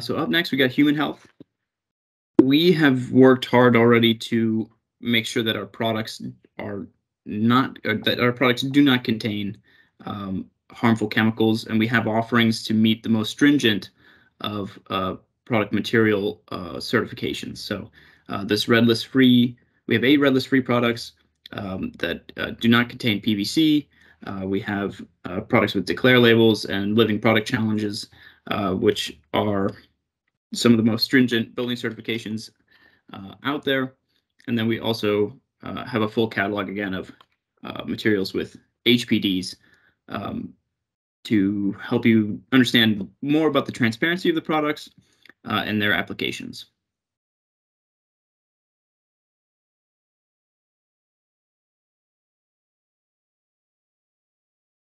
So up next, we got human health. We have worked hard already to make sure that our products are not, or that our products do not contain harmful chemicals, and we have offerings to meet the most stringent of product material certifications. So this red list free, we have 8 red list free products that do not contain PVC. We have products with declare labels and living product challenges, which are some of the most stringent building certifications out there. And then we also have a full catalog again of materials with HPDs to help you understand more about the transparency of the products and their applications.